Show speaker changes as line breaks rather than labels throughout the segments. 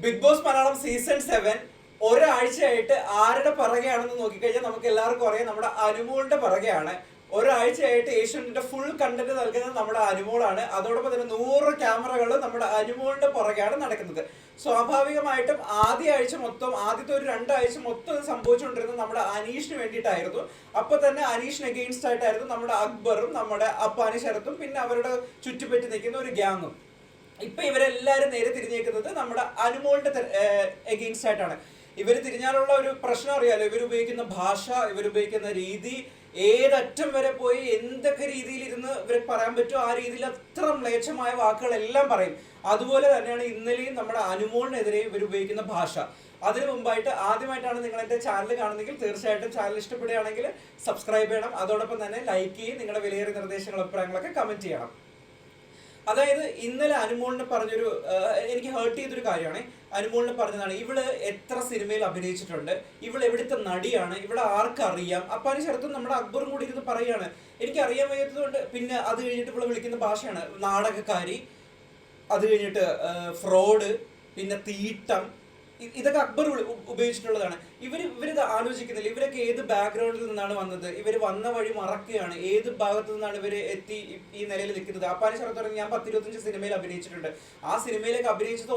Big boss Malayalam season 7 ഒരാഴ്ചയായിട്ട് ആരുടെ പിറകെയാണെന്ന് നോക്കിക്കഴിഞ്ഞാൽ നമുക്ക് എല്ലാവർക്കും അറിയാം, നമ്മുടെ അനുമോളുടെ പിറകെയാണ്. ഒരാഴ്ചയായിട്ട് ഏഷ്യാനെറ്റിന്റെ ഫുൾ കണ്ടന്റ് നൽകുന്നത് നമ്മുടെ അനുമോളാണ്. അതോടൊപ്പം തന്നെ 100 ക്യാമറകൾ നമ്മുടെ അനുമോളിന്റെ പുറകെയാണ് നടക്കുന്നത്. സ്വാഭാവികമായിട്ടും ആദ്യത്തെ ഒരു 2 ആഴ്ച മൊത്തം സംഭവിച്ചുകൊണ്ടിരുന്നത് നമ്മുടെ അനീഷിന് വേണ്ടിയിട്ടായിരുന്നു. അപ്പൊ തന്നെ അനീഷിന് അഗെയിൻസ്റ്റ് ആയിട്ടായിരുന്നു നമ്മുടെ അക്ബറും നമ്മുടെ അപ്പാനി ശരത്തും പിന്നെ അവരുടെ ചുറ്റുപറ്റി നിൽക്കുന്ന ഒരു ഗ്യാങ്ങും. ഇപ്പൊ ഇവരെല്ലാരും നേരെ തിരിഞ്ഞേക്കുന്നത് നമ്മുടെ അനുമോളിന്റെ എഗെയിൻസ്റ്റ് ആയിട്ടാണ്. ഇവർ തിരിഞ്ഞാലുള്ള ഒരു പ്രശ്നം അറിയാലോ, ഇവരുപയോഗിക്കുന്ന ഭാഷ, ഇവരുപയോഗിക്കുന്ന രീതി, ഏതറ്റം വരെ പോയി എന്തൊക്കെ രീതിയിൽ ഇരുന്ന് ഇവർ പറയാൻ പറ്റുമോ ആ രീതിയിൽ അത്ര മ്ലേച്ഛമായ വാക്കുകളെല്ലാം പറയും. അതുപോലെ തന്നെയാണ് ഇന്നലെയും നമ്മുടെ അനുമോളിനെതിരെ ഇവർ ഉപയോഗിക്കുന്ന ഭാഷ. അതിനു മുമ്പായിട്ട് ആദ്യമായിട്ടാണ് നിങ്ങൾ എൻ്റെ ചാനൽ കാണുന്നെങ്കിൽ തീർച്ചയായിട്ടും ചാനൽ ഇഷ്ടപ്പെടുകയാണെങ്കിൽ സബ്സ്ക്രൈബ് ചെയ്യണം. അതോടൊപ്പം തന്നെ ലൈക്ക് ചെയ്യും, നിങ്ങളുടെ വിലയേറിയ നിർദ്ദേശങ്ങളും അഭിപ്രായങ്ങളൊക്കെ കമന്റ് ചെയ്യണം. അതായത് ഇന്നലെ അനുമോളിനെ പറഞ്ഞൊരു എനിക്ക് ഹേർട്ട് ചെയ്തൊരു കാര്യമാണ്. അനുമോളിനെ പറഞ്ഞതാണ്, ഇവള് എത്ര സിനിമയിൽ അഭിനയിച്ചിട്ടുണ്ട്, ഇവള് എവിടുത്തെ നടിയാണ്, ഇവിടെ ആർക്കറിയാം. അപ്പാനി ശരത്തും നമ്മുടെ അക്ബറും കൂടി ഇരുന്ന് പറയാണ് എനിക്ക് അറിയാൻ വയ്യാത്തതുകൊണ്ട്. പിന്നെ അത് കഴിഞ്ഞിട്ട് ഇവളെ വിളിക്കുന്ന ഭാഷയാണ് നാടകക്കാരി, അത് കഴിഞ്ഞിട്ട് ഫ്രോഡ്, പിന്നെ തീട്ടം. ഇതൊക്കെ അക്ബർ ഉപയോഗിച്ചിട്ടുള്ളതാണ്. ഇവരിത് ആലോചിക്കുന്നില്ല. ഇവരൊക്കെ ഏത് ബാക്ക്ഗ്രൗണ്ടിൽ നിന്നാണ് വന്നത്, ഇവർ വന്ന വഴി മറക്കുകയാണ്, ഏത് ഭാഗത്തു നിന്നാണ് ഇവർ എത്തി ഈ നിലയിൽ നിൽക്കുന്നത്. അപ്പാനി ശരത്ത് പറഞ്ഞ് ഞാൻ 10-25 സിനിമയിൽ അഭിനയിച്ചിട്ടുണ്ട്. ആ സിനിമയിലേക്ക് അഭിനയിച്ചത്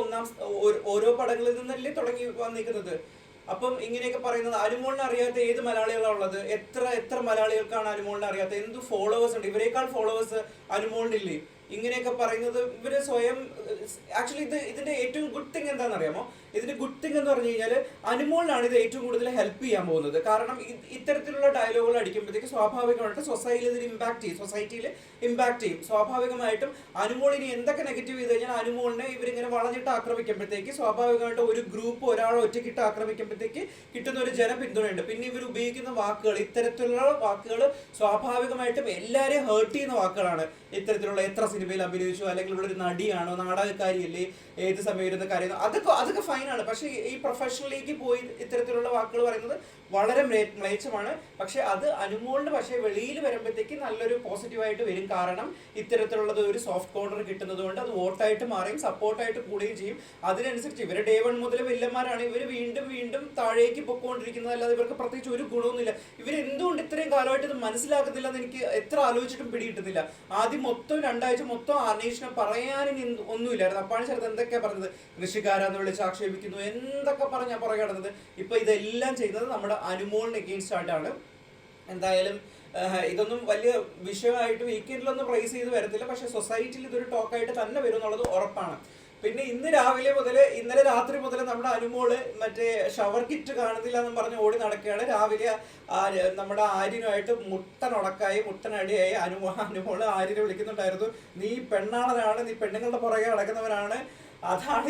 ഓരോ പടങ്ങളിൽ നിന്നല്ലേ തുടങ്ങി വന്നിരിക്കുന്നത്. അപ്പം ഇങ്ങനെയൊക്കെ പറയുന്നത് അനുമോളിനെ അറിയാത്ത ഏത് മലയാളികളാണ് ഉള്ളത്? എത്ര മലയാളികൾക്കാണ് അനുമോളിനെ അറിയാത്ത? എന്ത് ഫോളോവേഴ്സ് ഉണ്ട്, ഇവരെക്കാൾ ഫോളോവേഴ്സ് അനുമോളിനില്ലേ? ഇങ്ങനെയൊക്കെ പറയുന്നത് ഇവര് സ്വയം. ആക്ച്വലി ഇതിന്റെ ഏറ്റവും ഗുഡ് തിങ് എന്താണെന്ന് അറിയാമോ? ഇതിന്റെ ഗുഡ് തിങ് എന്ന് പറഞ്ഞു കഴിഞ്ഞാൽ അനുമോളിനാണ് ഇത് ഏറ്റവും കൂടുതൽ ഹെൽപ്പ് ചെയ്യാൻ പോകുന്നത്. കാരണം ഇത്തരത്തിലുള്ള ഡയലോഗുകൾ അടിക്കുമ്പോഴത്തേക്ക് സ്വാഭാവികമായിട്ട് സൊസൈറ്റിയിൽ ഇമ്പാക്ട് ചെയ്യും. സ്വാഭാവികമായിട്ടും അനുമോൾ ഇനി എന്തൊക്കെ നെഗറ്റീവ് ചെയ്ത് കഴിഞ്ഞാൽ അനുമോളിനെ ഇവരിങ്ങനെ വളഞ്ഞിട്ട് ആക്രമിക്കുമ്പോഴത്തേക്ക് സ്വാഭാവികമായിട്ട് ഒരു ഗ്രൂപ്പ് ഒരാൾ ഒറ്റയ്ക്കിട്ട് ആക്രമിക്കുമ്പോഴത്തേക്ക് കിട്ടുന്ന ഒരു ജനപിന്തുണയുണ്ട്. പിന്നെ ഇവർ ഉപയോഗിക്കുന്ന വാക്കുകൾ, ഇത്തരത്തിലുള്ള വാക്കുകൾ സ്വാഭാവികമായിട്ടും എല്ലാവരെയും ഹേർട്ട് ചെയ്യുന്ന വാക്കുകളാണ്. ഇത്തരത്തിലുള്ള എത്ര സിനിമയിൽ അഭിനയിച്ചു, അല്ലെങ്കിൽ ഇവിടെ ഒരു നടിയാണോ, നാടകക്കാരിയല്ലേ, ഏത് സമയം ഇരുന്ന് കരയുന്നു, അതൊക്കെ ഫൈനാണ്. പക്ഷെ ഈ പ്രൊഫഷണലിലേക്ക് പോയി ഇത്തരത്തിലുള്ള വാക്കുകൾ പറയുന്നത് വളരെ മ്ലേച്ഛമാണ്. പക്ഷെ അത് അനുമോളിന് പക്ഷേ വെളിയിൽ വരുമ്പോഴത്തേക്ക് നല്ലൊരു പോസിറ്റീവായിട്ട് വരും. കാരണം ഇത്തരത്തിലുള്ളത് ഒരു സോഫ്റ്റ് കോർണർ കിട്ടുന്നത് കൊണ്ട് അത് വോട്ടായിട്ട് മാറിയും സപ്പോർട്ടായിട്ട് കൂടുകയും ചെയ്യും. അതിനനുസരിച്ച് ഇവര് ഡേ 1 മുതൽ വില്ലന്മാരാണ്. ഇവർ വീണ്ടും താഴേക്ക് പൊക്കോണ്ടിരിക്കുന്നത്, അല്ലാതെ ഇവർക്ക് പ്രത്യേകിച്ച് ഒരു ഗുണമൊന്നുമില്ല. ഇവരെന്തുകൊണ്ട് ഇത്രയും കാലമായിട്ട് ഇത് മനസ്സിലാക്കുന്നില്ല എന്ന് എനിക്ക് എത്ര ആലോചിച്ചിട്ടും പിടികിട്ടുന്നില്ല. ആദ്യം മൊത്തം 2 ആഴ്ച മൊത്തം അന്വേഷണം പറയാനും ഒന്നുമില്ലായിരുന്നു. അപ്പാണ് ശരത്ത് എന്തൊക്കെയാ പറഞ്ഞത്, കൃഷിക്കാരാന്ന് വിളിച്ച് ആക്ഷേപിക്കുന്നു, എന്തൊക്കെ പറഞ്ഞാൽ പുറകെ കിടന്നത്. ഇപ്പൊ ഇതെല്ലാം ചെയ്യുന്നത് നമ്മുടെ അനുമോളിന് എഗെയിൻസ്റ്റ് ആയിട്ടാണ്. എന്തായാലും ഇതൊന്നും വലിയ വിഷയമായിട്ട് വീക്കെൻഡിലൊന്നും പ്രൈസ് ചെയ്ത് വരത്തില്ല. പക്ഷെ സൊസൈറ്റിയിൽ ഇതൊരു ടോക്കായിട്ട് തന്നെ വരും എന്നുള്ളത് ഉറപ്പാണ്. പിന്നെ ഇന്നലെ രാത്രി മുതൽ നമ്മുടെ അനുമോള് മറ്റേ ഷവർ കിറ്റ് കാണുന്നില്ല എന്നും പറഞ്ഞ് ഓടി നടക്കുകയാണ്. രാവിലെ നമ്മുടെ ആര്യനുമായിട്ട് മുട്ടനടിയായി അനുമോള് ആര്യനെ വിളിക്കുന്നുണ്ടായിരുന്നു, നീ പെണ്ണാളനാണ്, നീ പെണ്ണുങ്ങളുടെ പുറകെ നടക്കുന്നവരാണ്,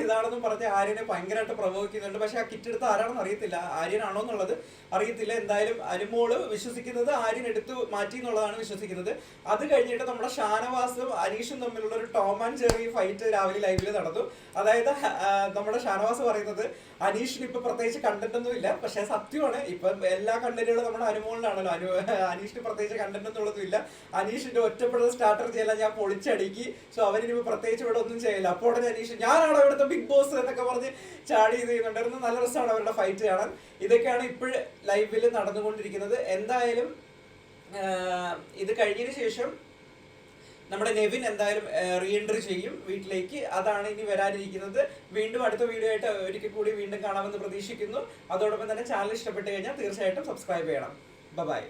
ഇതാണെന്നും പറഞ്ഞ് ആര്യനെ ഭയങ്കരമായിട്ട് പ്രവോഹിക്കുന്നുണ്ട്. പക്ഷെ ആ കിറ്റ് എടുത്ത് ആരാണെന്ന് അറിയത്തില്ല, ആര്യനാണോ എന്നുള്ളത് അറിയത്തില്ല. എന്തായാലും അനുമോള് വിശ്വസിക്കുന്നത് ആര്യൻ എടുത്തു മാറ്റി എന്നുള്ളതാണ് വിശ്വസിക്കുന്നത്. അത് കഴിഞ്ഞിട്ട് നമ്മുടെ ഷാനവാസും അനീഷും തമ്മിലുള്ള ഒരു ടോം ആൻഡ് ജെറി ഫൈറ്റ് രാവിലെ ലൈവില് നടന്നു. അതായത് നമ്മുടെ ഷാനവാസ് പറയുന്നത് അനീഷിന് ഇപ്പൊ പ്രത്യേകിച്ച് കണ്ടന്റ് ഒന്നും ഇല്ല. പക്ഷെ സത്യമാണ്, ഇപ്പൊ എല്ലാ കണ്ടന്റുകളും നമ്മുടെ അനുമോളിനാണല്ലോ. അനീഷിന് പ്രത്യേകിച്ച് കണ്ടന്റ് എന്നുള്ളതും ഇല്ല. അനീഷിന്റെ ഒറ്റപ്പെടുന്ന സ്റ്റാർട്ടർ ചെയ്യല, ഞാൻ പൊളിച്ചടുക്കി, സോ അവനിപ്പോ പ്രത്യേകിച്ച് ഇവിടെ ഒന്നും ചെയ്യില്ല. അപ്പോൾ ഉടനെ അനീഷ് ഞാനാണ് ഇവിടുത്തെ ബിഗ് ബോസ് എന്നൊക്കെ പറഞ്ഞ് ചാടി ചെയ്യുന്നുണ്ടായിരുന്നു. നല്ല രസമാണ് അവരുടെ ഫൈറ്റ് കാണാൻ. ഇതൊക്കെയാണ് ഇപ്പോഴും ലൈവില് നടന്നുകൊണ്ടിരിക്കുന്നത്. എന്തായാലും ഇത് കഴിഞ്ഞതിന് ശേഷം നമ്മുടെ നെവിൻ എന്തായാലും റീ എൻട്രി ചെയ്യും വീട്ടിലേക്ക്. അതാണ് ഇനി വരാനിരിക്കുന്നത്. വീണ്ടും അടുത്ത വീഡിയോ ആയിട്ട് ഒരിക്കൽ കൂടി വീണ്ടും കാണാമെന്ന് പ്രതീക്ഷിക്കുന്നു. അതോടൊപ്പം തന്നെ ചാനൽ ഇഷ്ടപ്പെട്ട് കഴിഞ്ഞാൽ തീർച്ചയായിട്ടും സബ്സ്ക്രൈബ് ചെയ്യണം. ബൈ.